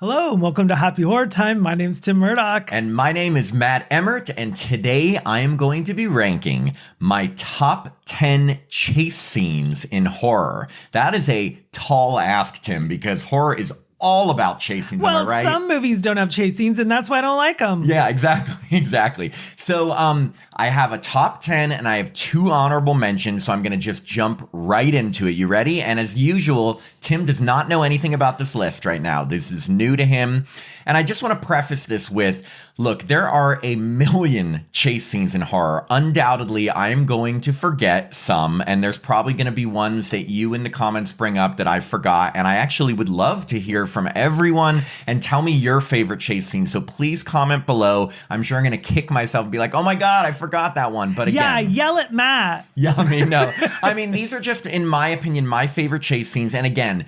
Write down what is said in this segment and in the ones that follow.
Hello, and welcome to Happy Horror Time. My name's Tim Murdoch. And my name is Matt Emmert, and today I am going to be ranking my top 10 chase scenes in horror. That is a tall ask, Tim, because horror is all about chase scenes, am I right? Some movies don't have chase scenes, and that's why I don't like them. Yeah, exactly. So I have a top 10 and I have 2 honorable mentions, so I'm going to just jump right into it. You ready? And as usual, Tim does not know anything about this list right now. This is new to him. And I just want to preface this with, look, there are a million chase scenes in horror. Undoubtedly, I am going to forget some, and there's probably going to be ones that you in the comments bring up that I forgot. And I actually would love to hear from everyone and tell me your favorite chase scene. So please comment below. I'm sure I'm going to kick myself and be like, oh my God, I forgot that one. But again, yeah, yell at Matt. Yeah, no. I mean, these are just, in my opinion, my favorite chase scenes. And again,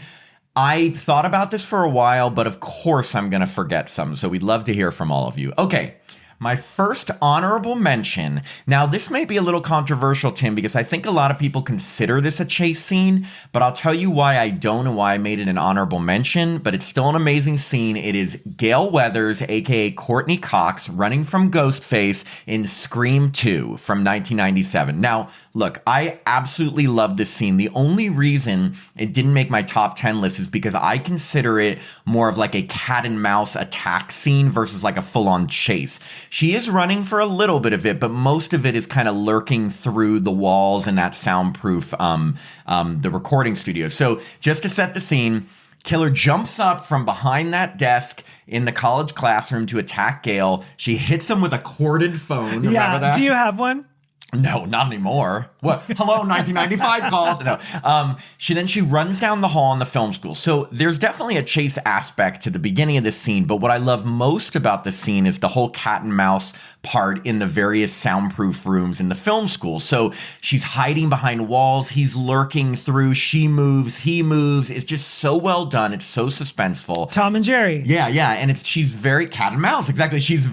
I thought about this for a while, but of course I'm going to forget some. So we'd love to hear from all of you. Okay. My first honorable mention. Now, this may be a little controversial, Tim, because I think a lot of people consider this a chase scene, but I'll tell you why I don't and why I made it an honorable mention, but it's still an amazing scene. It is Gale Weathers, aka Courtney Cox, running from Ghostface in Scream 2 from 1997. Now, look, I absolutely love this scene. The only reason it didn't make my top 10 list is because I consider it more of like a cat and mouse attack scene versus like a full-on chase. She is running for a little bit of it, but most of it is kind of lurking through the walls in that soundproof, the recording studio. So just to set the scene, killer jumps up from behind that desk in the college classroom to attack Gale. She hits him with a corded phone. Remember that? Do you have one? No, not anymore. What? Hello, 1995 called. No. She runs down the hall in the film school. So there's definitely a chase aspect to the beginning of the scene. But what I love most about the scene is the whole cat and mouse part in the various soundproof rooms in the film school. So she's hiding behind walls. He's lurking through. She moves. He moves. It's just so well done. It's so suspenseful. Tom and Jerry. Yeah. And she's very cat and mouse. Exactly. She's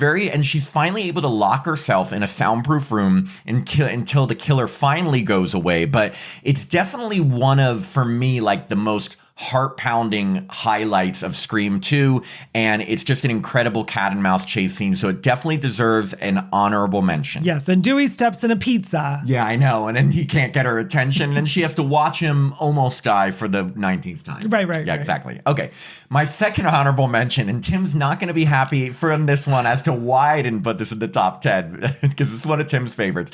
finally able to lock herself in a soundproof room until the killer finally goes away. But it's definitely one of, for me, like the most heart-pounding highlights of Scream 2, and it's just an incredible cat and mouse chase scene, so it definitely deserves an honorable mention. Yes, and Dewey steps in a pizza. Yeah, I know, and then he can't get her attention, and she has to watch him almost die for the 19th time. Right. Yeah, exactly. Okay, my second honorable mention, and Tim's not going to be happy from this one as to why I didn't put this in the top 10, because it's one of Tim's favorites.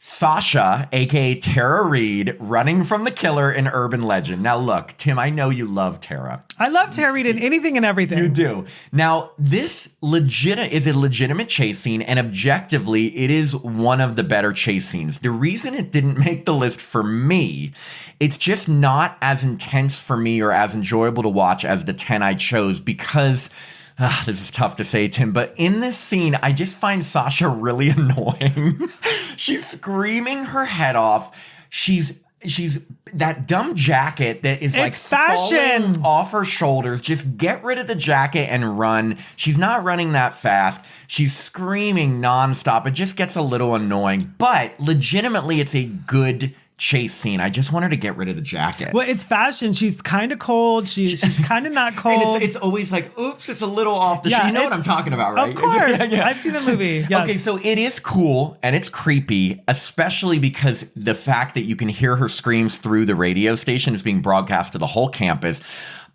Sasha, aka Tara Reid, running from the killer in Urban Legend. Now, look, Tim, I know you love Tara. I love Tara Reid in anything and everything. You do. Now, this is a legitimate chase scene, and objectively, it is one of the better chase scenes. The reason it didn't make the list for me, it's just not as intense for me or as enjoyable to watch as the 10 I chose because... this is tough to say, Tim, but in this scene, I just find Sasha really annoying. She's screaming her head off. She's that dumb jacket that is like fashion falling off her shoulders. Just get rid of the jacket and run. She's not running that fast. She's screaming nonstop. It just gets a little annoying, but legitimately, it's a good chase scene. I just want her to get rid of the jacket. Well, it's fashion. She's kind of cold. She's kind of not cold. And it's always like, oops, it's a little off the shoe. You know what I'm talking about, right? Of course. Yeah. I've seen the movie. Yes. Okay, so it is cool and it's creepy, especially because the fact that you can hear her screams through the radio station is being broadcast to the whole campus.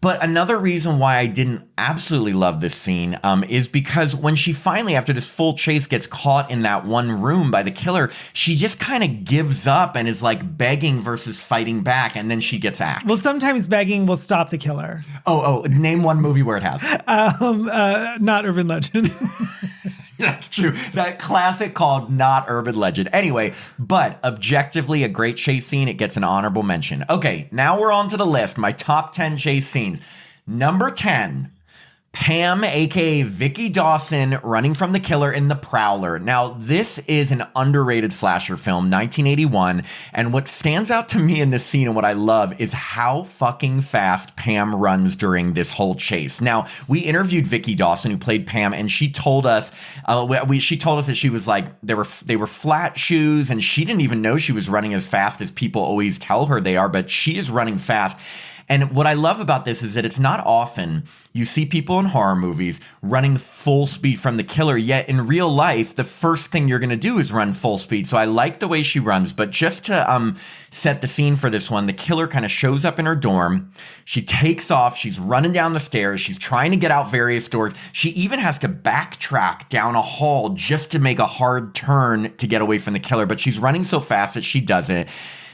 But another reason why I didn't absolutely love this scene is because when she finally, after this full chase, gets caught in that one room by the killer, she just kind of gives up and is like begging versus fighting back, and then she gets axed. Well, sometimes begging will stop the killer. Oh, name one movie where it has. Not Urban Legend. That's true. That classic called Not Urban Legend. Anyway, but objectively a great chase scene. It gets an honorable mention. Okay, now we're on to the list. My top 10 chase scenes. Number 10. Pam, aka Vicky Dawson, running from the killer in The Prowler. Now, this is an underrated slasher film, 1981, and what stands out to me in this scene and what I love is how fucking fast Pam runs during this whole chase. Now, we interviewed Vicky Dawson, who played Pam, and she told us she told us that she was like they were flat shoes, and she didn't even know she was running as fast as people always tell her they are, but she is running fast. And what I love about this is that it's not often you see people in horror movies running full speed from the killer, yet in real life, the first thing you're going to do is run full speed. So I like the way she runs, but just to set the scene for this one, the killer kind of shows up in her dorm. She takes off. She's running down the stairs. She's trying to get out various doors. She even has to backtrack down a hall just to make a hard turn to get away from the killer, but she's running so fast that she doesn't.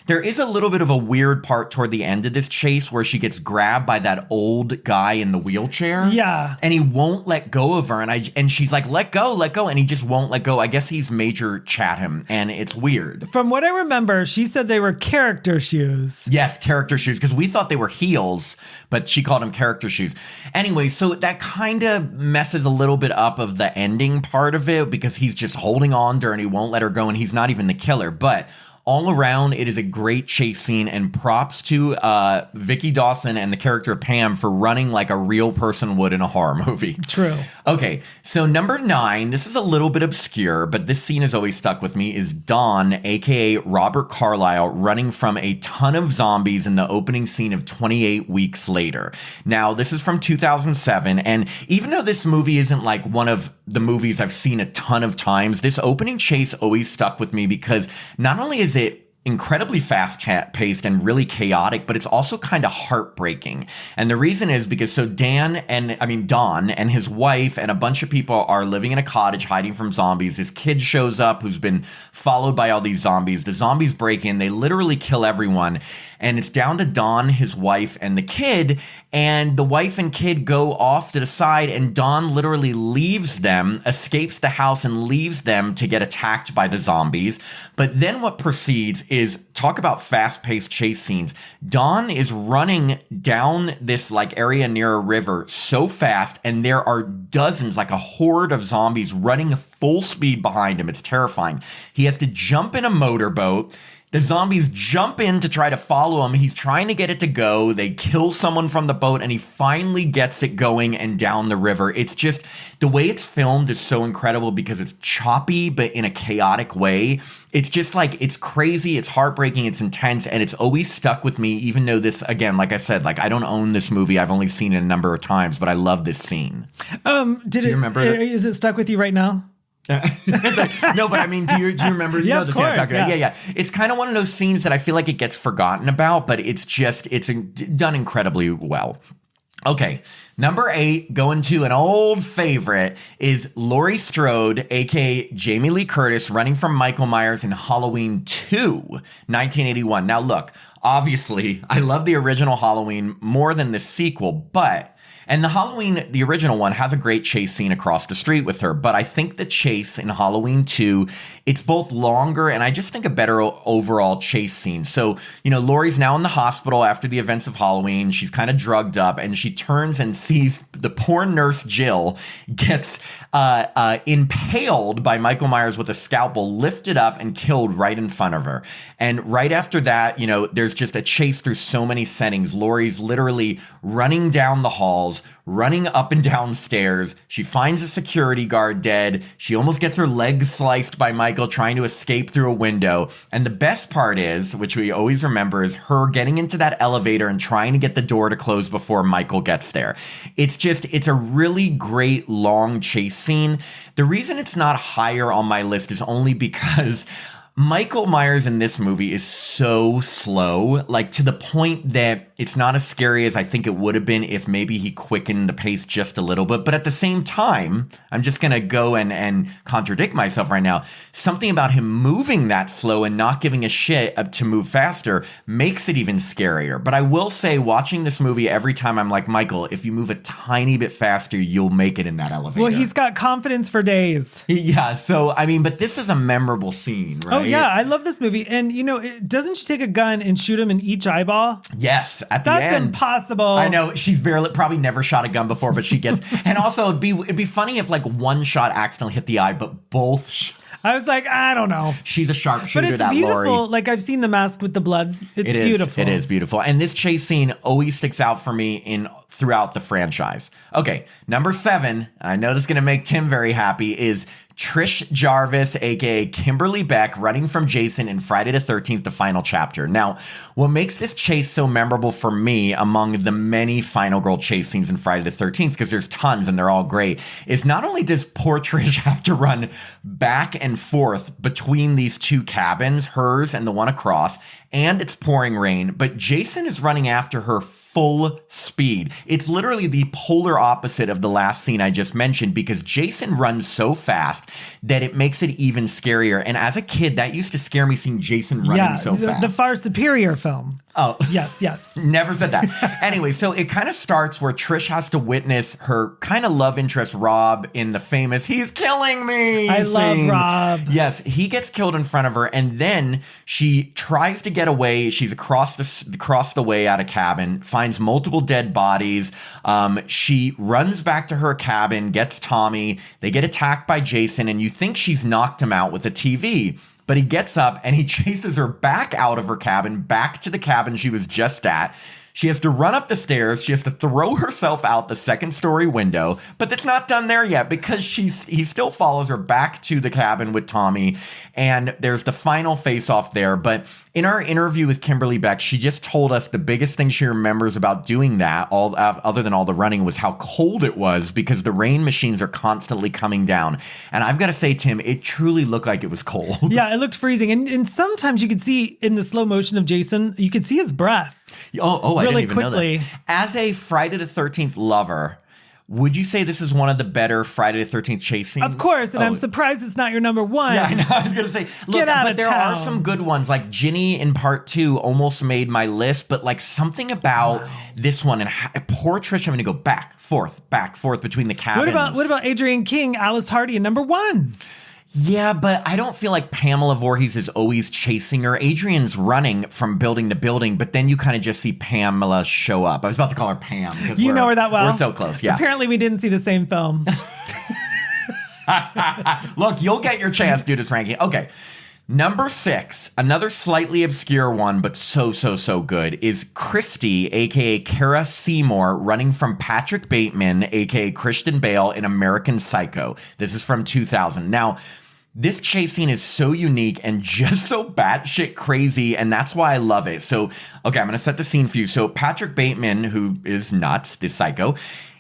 There is a little bit of a weird part toward the end of this chase where she gets grabbed by that old guy in the wheelchair. Yeah. And he won't let go of her. And she's like, let go. And he just won't let go. I guess he's Major Chatham, and it's weird. From what I remember, she said they were character shoes. Yes, character shoes, because we thought they were heels, but she called them character shoes. Anyway, so that kind of messes a little bit up of the ending part of it because he's just holding on to her and he won't let her go, and he's not even the killer. But all around, it is a great chase scene, and props to Vicky Dawson and the character Pam for running like a real person would in a horror movie. True. Okay, so number 9, this is a little bit obscure, but this scene has always stuck with me, is Don, aka Robert Carlyle, running from a ton of zombies in the opening scene of 28 Weeks Later. Now, this is from 2007, and even though this movie isn't like one of the movies I've seen a ton of times, this opening chase always stuck with me because not only is it incredibly fast-paced and really chaotic, but it's also kind of heartbreaking. And the reason is because Don and his wife and a bunch of people are living in a cottage hiding from zombies. His kid shows up who's been followed by all these zombies. The zombies break in, they literally kill everyone. And it's down to Don, his wife, and the kid. And the wife and kid go off to the side, and Don literally leaves them, escapes the house, and leaves them to get attacked by the zombies. But then what proceeds is, talk about fast-paced chase scenes. Don is running down this like area near a river so fast, and there are dozens, like a horde of zombies running full speed behind him. It's terrifying. He has to jump in a motorboat. The zombies jump in to try to follow him. He's trying to get it to go. They kill someone from the boat, and he finally gets it going and down the river. It's just, the way it's filmed is so incredible because it's choppy, but in a chaotic way. It's just like, it's crazy, it's heartbreaking, it's intense, and it's always stuck with me, even though this, again, like I said, like I don't own this movie. I've only seen it a number of times, but I love this scene. Do you remember that? Is it stuck with you right now? No, but I mean, do you remember? Yeah, the scene I'm talking about? Yeah. It's kind of one of those scenes that I feel like it gets forgotten about, but it's done incredibly well. Okay, number 8, going to an old favorite, is Laurie Strode, aka Jamie Lee Curtis, running from Michael Myers in Halloween 2, 1981. Now look, obviously, I love the original Halloween more than the sequel, but... And the Halloween, the original one, has a great chase scene across the street with her. But I think the chase in Halloween 2, it's both longer and I just think a better overall chase scene. So, Laurie's now in the hospital after the events of Halloween. She's kind of drugged up and she turns and sees the poor nurse Jill gets impaled by Michael Myers with a scalpel, lifted up and killed right in front of her. And right after that, there's just a chase through so many settings. Laurie's literally running down the halls, running up and down stairs. She finds a security guard dead. She almost gets her legs sliced by Michael trying to escape through a window. And the best part is, which we always remember, is her getting into that elevator and trying to get the door to close before Michael gets there. It's a really great long chase scene. The reason it's not higher on my list is only because Michael Myers in this movie is so slow, like to the point that it's not as scary as I think it would have been if maybe he quickened the pace just a little bit. But at the same time, I'm just going to go and contradict myself right now. Something about him moving that slow and not giving a shit to move faster makes it even scarier. But I will say, watching this movie, every time I'm like, Michael, if you move a tiny bit faster, you'll make it in that elevator. Well, he's got confidence for days. Yeah. So, I mean, but this is a memorable scene, right? Oh, yeah. I love this movie. And, doesn't she take a gun and shoot him in each eyeball? Yes. At the That's end. impossible. I know. She's probably never shot a gun before, but she gets. And also, it'd be funny if like one shot accidentally hit the eye, but both. I was like, I don't know. She's a sharpshooter, but it's that beautiful. Laurie. Like, I've seen The Mask with the blood. It's beautiful. It is beautiful. And this chase scene always sticks out for me in throughout the franchise. Okay, number 7, I know this is going to make Tim very happy, is Trish Jarvis, aka Kimberly Beck, running from Jason in Friday the 13th, the final chapter. Now, what makes this chase so memorable for me among the many Final Girl chase scenes in Friday the 13th, because there's tons and they're all great, is not only does poor Trish have to run back and forth between these two cabins, hers and the one across, and it's pouring rain, but Jason is running after her full speed. It's literally the polar opposite of the last scene I just mentioned, because Jason runs so fast that it makes it even scarier. And as a kid, that used to scare me, seeing Jason running so fast. The far superior film. Oh. Yes. Never said that. Anyway, so it kind of starts where Trish has to witness her kind of love interest, Rob, in the famous "He's killing me" I scene. love Rob. Yes, he gets killed in front of her, and then she tries to get away. She's across the way at a cabin, finds multiple dead bodies. She runs back to her cabin, gets Tommy. They get attacked by Jason, and you think she's knocked him out with a TV. But he gets up and he chases her back out of her cabin, back to the cabin she was just at. She has to run up the stairs. She has to throw herself out the second-story window. But it's not done there yet, because he still follows her back to the cabin with Tommy. And there's the final face-off there. But in our interview with Kimberly Beck, she just told us the biggest thing she remembers about doing that, other than all the running, was how cold it was, because the rain machines are constantly coming down. And I've got to say, Tim, it truly looked like it was cold. Yeah, it looked freezing. And sometimes you could see in the slow motion of Jason, you could see his breath. Oh, I really didn't even quickly. know that. As a Friday the 13th lover, would you say this is one of the better Friday the 13th chase scenes? Of course, and I'm surprised it's not your number 1. Yeah, I know. I was going to say, look, but there are some good ones. Like Ginny in part 2 almost made my list, but like something about this one, and poor Trish having to go back, forth between the cabins. What about Adrienne King, Alice Hardy in number 1? Yeah, but I don't feel like Pamela Voorhees is always chasing her. Adrian's running from building to building, but then you kind of just see Pamela show up. I was about to call her Pam. You know her that well. We're so close, yeah. Apparently we didn't see the same film. Look, you'll get your chance, Dudas Ranking. Okay. Number 6, another slightly obscure one, but so good, is Christy, a.k.a. Kara Seymour, running from Patrick Bateman, a.k.a. Christian Bale, in American Psycho. This is from 2000. Now, this chase scene is so unique and just so batshit crazy, and that's why I love it. So, okay, I'm going to set the scene for you. So, Patrick Bateman, who is nuts, this psycho,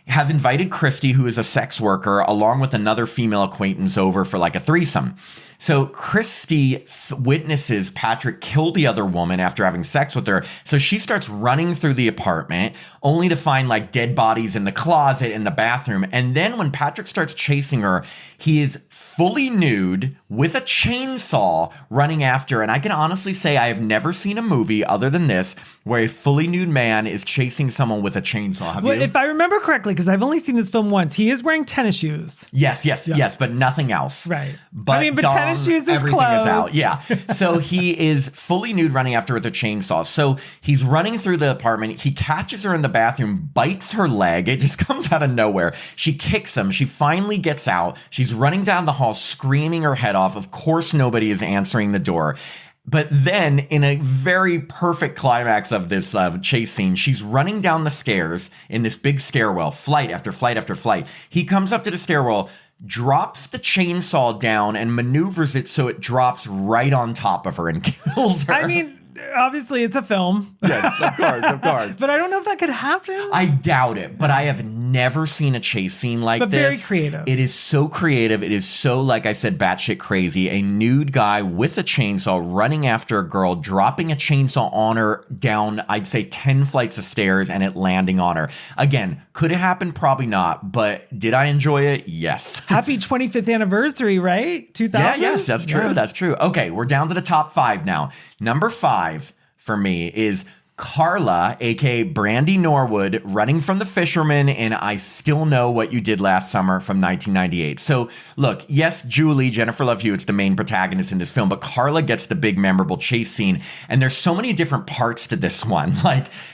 has invited Christy, who is a sex worker, along with another female acquaintance over for like a threesome. So Christy witnesses Patrick kill the other woman after having sex with her. So she starts running through the apartment, only to find like dead bodies in the closet, in the bathroom. And then when Patrick starts chasing her, he is fully nude with a chainsaw running after her. And I can honestly say I have never seen a movie other than this where a fully nude man is chasing someone with a chainsaw. Have you? If I remember correctly, because I've only seen this film once, he is wearing tennis shoes. Yes, but nothing else. Right. But tennis shoes is everything clothes. is out. Yeah. So he is fully nude running after her with a chainsaw. So he's running through the apartment. He catches her in the bathroom, bites her leg. It just comes out of nowhere. She kicks him. She finally gets out. She's running down the hall, screaming her head off. Of course, nobody is answering the door. But then, in a very perfect climax of this chase scene, she's running down the stairs in this big stairwell, flight after flight after flight. He comes up to the stairwell, drops the chainsaw down, and maneuvers it so it drops right on top of her and kills her. I mean, obviously it's a film. Yes, of course. But I don't know if that could happen. I doubt it, but I have never seen a chase scene like but this. Very creative. It is so creative. It is so, like I said, batshit crazy. A nude guy with a chainsaw running after a girl, dropping a chainsaw on her down, I'd say 10 flights of stairs, and it landing on her. Again, could it happen? Probably not. But did I enjoy it? Yes. Happy 25th anniversary, right? 2000? Yes, that's true. Yeah. That's true. Okay, we're down to the top 5 now. Number 5 for me is Carla, aka Brandy Norwood, running from the fisherman in I Still Know What You Did Last Summer from 1998. So, look, yes, Julie, Jennifer Love Hewitt's the main protagonist in this film, but Carla gets the big memorable chase scene, and there's so many different parts to this one.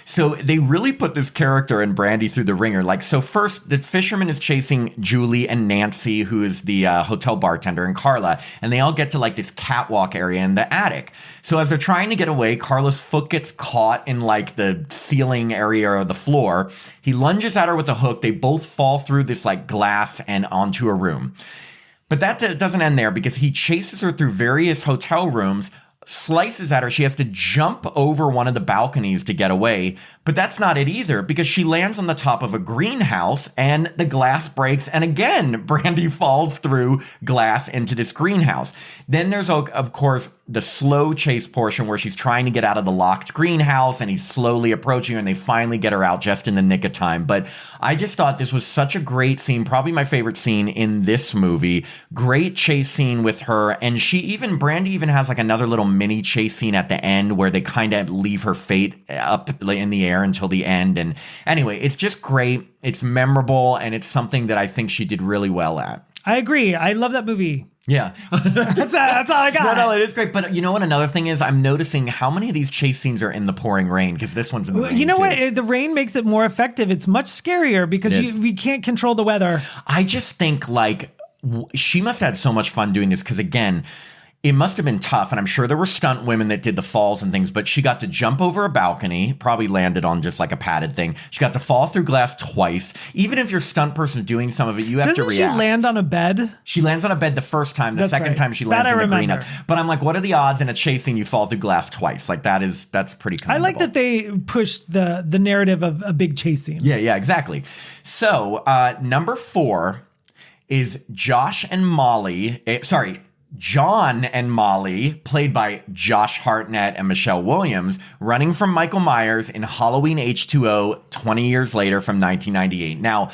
So they really put this character and Brandy through the ringer. So first, the fisherman is chasing Julie and Nancy, who is the hotel bartender, and Carla, and they all get to this catwalk area in the attic. So as they're trying to get away, Carla's foot gets caught in in like the ceiling area or the floor. He lunges at her with a hook. They both fall through this like glass and onto a room. But that doesn't end there because he chases her through various hotel rooms, slices at her. She has to jump over one of the balconies to get away. But that's not it either, because she lands on the top of a greenhouse and the glass breaks. And again, Brandy falls through glass into this greenhouse. Then there's, of course, the slow chase portion where she's trying to get out of the locked greenhouse and he's slowly approaching her and they finally get her out just in the nick of time. But I just thought this was such a great scene, probably my favorite scene in this movie. Great chase scene with her. And Brandy even has like another little mini chase scene at the end where they kind of leave her fate up in the air until the end. And anyway, it's just great. It's memorable. And it's something that I think she did really well at. I agree. I love that movie. Yeah. That's all I got. No, it is great. But you know what? Another thing is I'm noticing how many of these chase scenes are in the pouring rain, because this one's in the rain. You know too. what? The rain makes it more effective. It's much scarier because we can't control the weather. I just think like she must have had so much fun doing this because, again, it must have been tough, and I'm sure there were stunt women that did the falls and things, but she got to jump over a balcony, probably landed on just like a padded thing. She got to fall through glass twice. Even if you're a stunt person doing some of it, you have to react. Doesn't she land on a bed? She lands on a bed the first time. The second time she lands in the greenhouse. But I'm like, what are the odds in a chase scene you fall through glass twice? Like that's pretty commendable. I like that they pushed the narrative of a big chase scene. Yeah, exactly. So number 4 is John and Molly, played by Josh Hartnett and Michelle Williams, running from Michael Myers in Halloween H2O 20 years later from 1998. Now,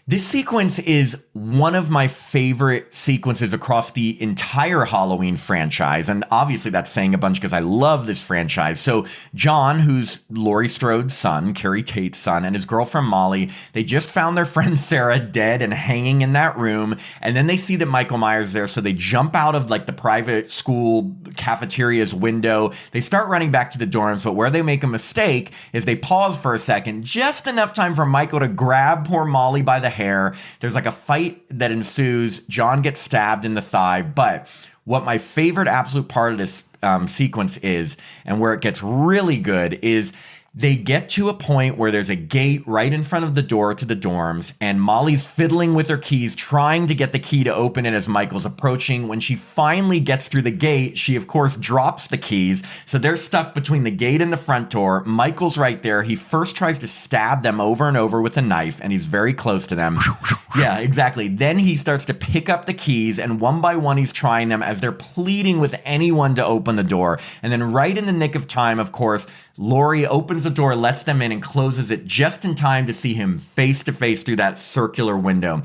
this sequence is one of my favorite sequences across the entire Halloween franchise. And obviously that's saying a bunch because I love this franchise. So John, who's Laurie Strode's son, Carrie Tate's son, and his girlfriend Molly, they just found their friend Sarah dead and hanging in that room. And then they see that Michael Myers is there. So they jump out of like the private school cafeteria's window. They start running back to the dorms. But where they make a mistake is they pause for a second, just enough time for Michael to grab poor Molly by the hair. There's like a fight that ensues. John gets stabbed in the thigh. But what my favorite absolute part of this sequence is, and where it gets really good, is they get to a point where there's a gate right in front of the door to the dorms, and Molly's fiddling with her keys, trying to get the key to open it as Michael's approaching. When she finally gets through the gate, she, of course, drops the keys. So they're stuck between the gate and the front door. Michael's right there. He first tries to stab them over and over with a knife, and he's very close to them. Yeah, exactly. Then he starts to pick up the keys, and one by one, he's trying them as they're pleading with anyone to open the door. And then right in the nick of time, of course, Laurie opens the door, lets them in, and closes it just in time to see him face to face through that circular window.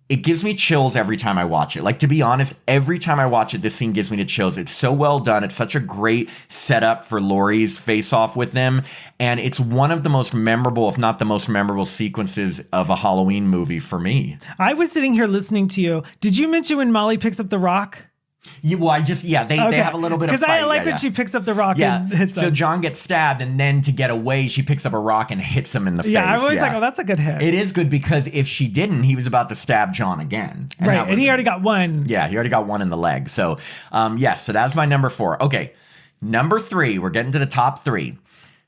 It gives me chills every time I watch it. Like, to be honest, every time I watch it, this scene gives me the chills. It's so well done. It's such a great setup for Laurie's face-off with them. And it's one of the most memorable, if not the most memorable sequences of a Halloween movie for me. I was sitting here listening to you. Did you mention when Molly picks up the rock? They have a little bit of fight. Because I like when she picks up the rock and hits him. So John gets stabbed, and then to get away, she picks up a rock and hits him in the face. Yeah, I'm always like, oh, that's a good hit. It is good because if she didn't, he was about to stab John again. And he already got one. Yeah, he already got one in the leg. So, yes, so that's my number 4. Okay, number 3, we're getting to the top 3.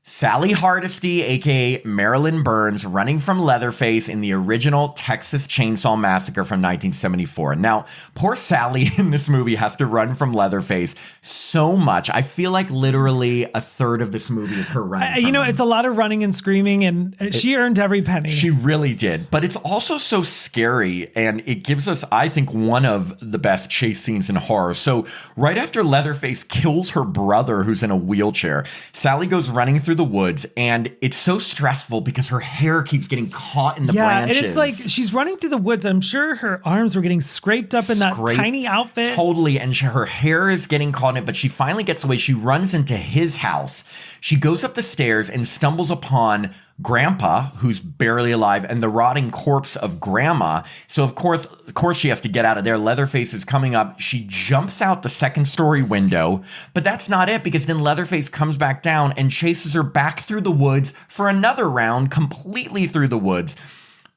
Sally Hardesty, a.k.a. Marilyn Burns, running from Leatherface in the original Texas Chainsaw Massacre from 1974. Now, poor Sally in this movie has to run from Leatherface so much. I feel like literally a third of this movie is her running from him. It's a lot of running and screaming, and she earned every penny. She really did. But it's also so scary, and it gives us, I think, one of the best chase scenes in horror. So right after Leatherface kills her brother, who's in a wheelchair, Sally goes running through the woods, and it's so stressful because her hair keeps getting caught in the branches. And it's like she's running through the woods. I'm sure her arms were getting scraped up in that tiny outfit. Totally, and her hair is getting caught in it, but she finally gets away. She runs into his house. She goes up the stairs and stumbles upon Grandpa, who's barely alive, and the rotting corpse of Grandma. So of course she has to get out of there. Leatherface is coming up. She jumps out the second-story window, but that's not it, because then Leatherface comes back down and chases her back through the woods for another round, completely through the woods.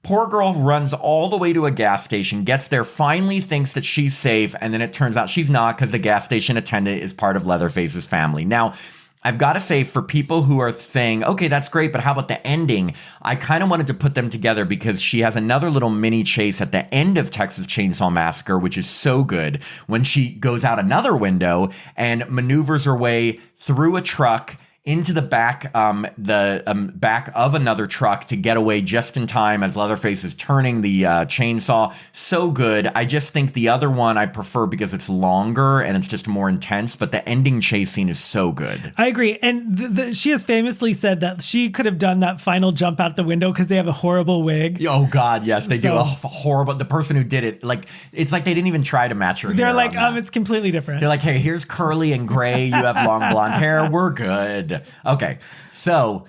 Poor girl runs all the way to a gas station, gets there, finally thinks that she's safe, and then it turns out she's not, because the gas station attendant is part of Leatherface's family. Now, I've got to say, for people who are saying, okay, that's great, but how about the ending? I kind of wanted to put them together because she has another little mini chase at the end of Texas Chainsaw Massacre, which is so good, when she goes out another window and maneuvers her way through a truck into the back back of another truck to get away just in time as Leatherface is turning the chainsaw. So good. I just think the other one I prefer because it's longer and it's just more intense, but the ending chase scene is so good. I agree. And she has famously said that she could have done that final jump out the window because they have a horrible wig. Oh God, yes, they do a horrible. The person who did it, like, it's like they didn't even try to match her. They're like, it's completely different. They're like, hey, here's curly and gray. You have long blonde hair. We're good. Okay, so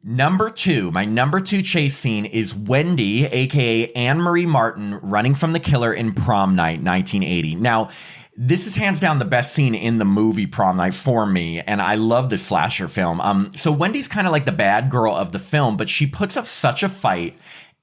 my number two chase scene is Wendy, aka Anne Marie Martin, running from the killer in Prom Night, 1980. Now, this is hands down the best scene in the movie Prom Night for me, and I love this slasher film. So Wendy's kind of like the bad girl of the film, but she puts up such a fight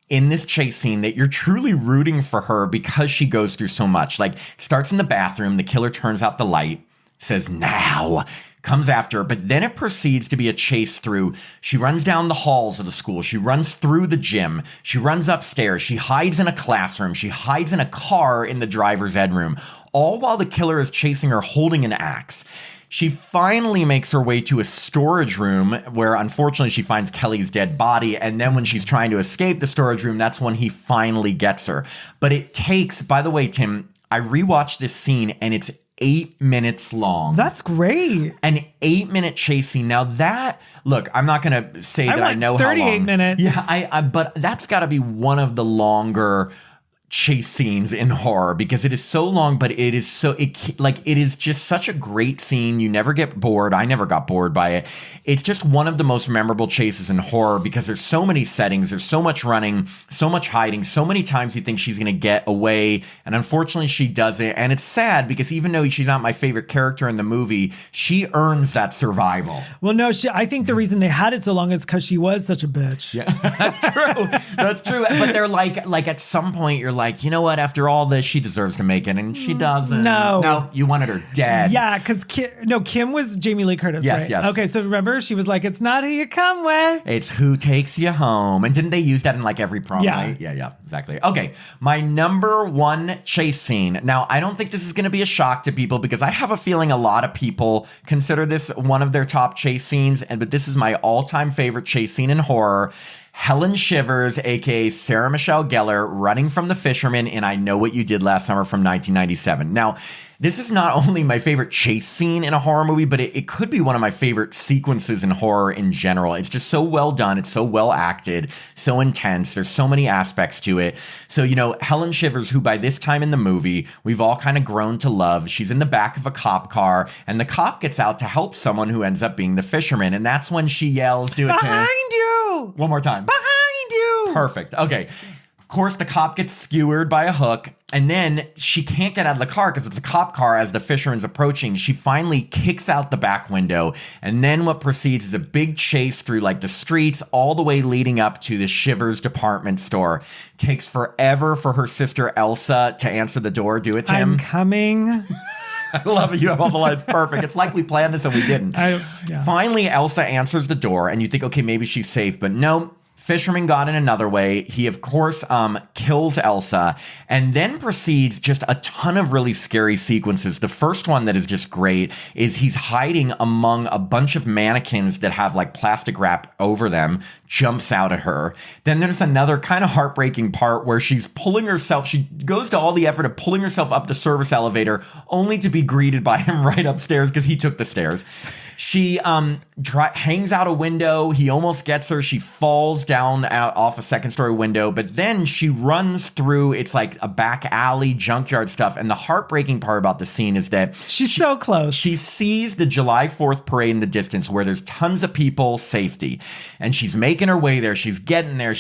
in this chase scene that you're truly rooting for her because she goes through so much. Like, starts in the bathroom, the killer turns out the light, says, now, comes after her, but then it proceeds to be a chase through. She runs down the halls of the school. She runs through the gym. She runs upstairs. She hides in a classroom. She hides in a car in the driver's ed room, all while the killer is chasing her holding an axe. She finally makes her way to a storage room where, unfortunately, she finds Kelly's dead body. And then when she's trying to escape the storage room, that's when he finally gets her. But it takes, by the way, Tim, I rewatched this scene and it's 8 minutes long. That's great. An 8-minute chase scene. Now that, look, I'm not going to say that I know how long. 38 minutes. Yeah, but that's got to be one of the longer chase scenes in horror because it is so long, but it is it is just such a great scene. You never get bored. I never got bored by it. It's just one of the most memorable chases in horror because there's so many settings, there's so much running, so much hiding, so many times you think she's going to get away, and unfortunately she doesn't. And it's sad because even though she's not my favorite character in the movie, she earns that survival. Well, no, I think the reason they had it so long is because she was such a bitch. Yeah, that's true. That's true. But they're like at some point you're like, you know what? After all this, she deserves to make it, and she doesn't. No, you wanted her dead. Yeah, because Kim was Jamie Lee Curtis, yes, right? Yes. Okay, so remember, she was like, "It's not who you come with; it's who takes you home." And didn't they use that in like every prom night? Yeah, exactly. Okay, my number one chase scene. Now, I don't think this is going to be a shock to people because I have a feeling a lot of people consider this one of their top chase scenes, but this is my all-time favorite chase scene in horror. Helen Shivers, aka Sarah Michelle Gellar, running from the fisherman in I Know What You Did Last Summer from 1997. Now, this is not only my favorite chase scene in a horror movie, but it could be one of my favorite sequences in horror in general. It's just so well done. It's so well acted, so intense. There's so many aspects to it. So, Helen Shivers, who by this time in the movie, we've all kind of grown to love. She's in the back of a cop car, and the cop gets out to help someone who ends up being the fisherman. And that's when she yells, "Do it, Tim." Behind you! One more time. Behind you! Perfect. Okay. Of course, the cop gets skewered by a hook, and then she can't get out of the car because it's a cop car as the fisherman's approaching. She finally kicks out the back window, and then what proceeds is a big chase through like the streets all the way leading up to the Shivers department store. Takes forever for her sister Elsa to answer the door. Do it, Tim. I'm coming. I love it. You have all the lines perfect. It's like we planned this and we didn't. Finally, Elsa answers the door, and you think, okay, maybe she's safe, but no. Fisherman got in another way. He, of course, kills Elsa and then proceeds just a ton of really scary sequences. The first one that is just great is he's hiding among a bunch of mannequins that have like plastic wrap over them, jumps out at her. Then there's another kind of heartbreaking part where she's pulling herself. She goes to all the effort of pulling herself up the service elevator only to be greeted by him right upstairs because he took the stairs. She hangs out a window. He almost gets her. She falls down off a second-story window, but then she runs through. It's like a back alley, junkyard stuff. And the heartbreaking part about the scene is that she's so close. She sees the July 4th parade in the distance where there's tons of people, safety. And she's making her way there. She's getting there.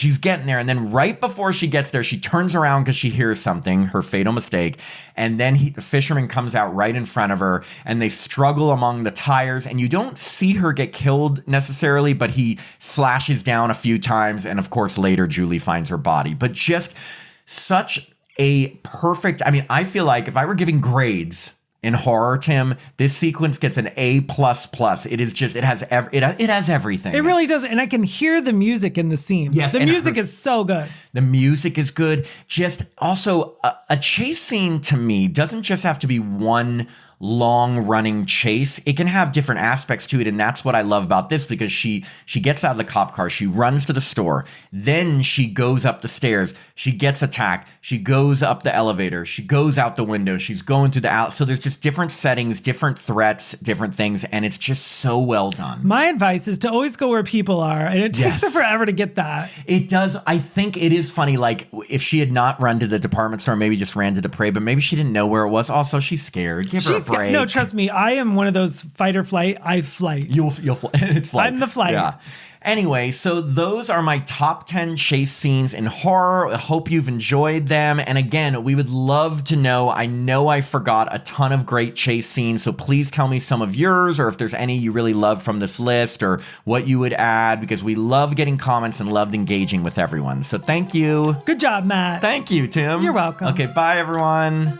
And then right before she gets there, she turns around because she hears something, her fatal mistake. And then the fisherman comes out right in front of her, and they struggle among the tires. And you don't see her get killed necessarily, but he slashes down a few times. And of course, later Julie finds her body. But just such a perfect, I mean, I feel like if I were giving grades in horror, Tim, this sequence gets an A++. It is just, it has everything. It really does. And I can hear the music in the scene. Yes, The and music is so good. The music is good. Just also a chase scene to me doesn't just have to be one long running chase. It can have different aspects to it. And that's what I love about this, because she gets out of the cop car. She runs to the store. Then she goes up the stairs. She gets attacked. She goes up the elevator. She goes out the window. She's going through the out. So there's just different settings, different threats, different things. And it's just so well done. My advice is to always go where people are. And it takes her forever to get that. It does. I think it is funny. Like, if she had not run to the department store, maybe just ran to the parade, but maybe she didn't know where it was. Also, she's scared. Give her a break. No, trust me. I am one of those fight or flight. I flight. You'll fly. It's flight. I'm the flight. Yeah. Anyway, so those are my top 10 chase scenes in horror. I hope you've enjoyed them. And again, we would love to know. I know I forgot a ton of great chase scenes, so please tell me some of yours, or if there's any you really love from this list, or what you would add, because we love getting comments and loved engaging with everyone. So thank you. Good job, Matt. Thank you, Tim. You're welcome. Okay, bye, everyone.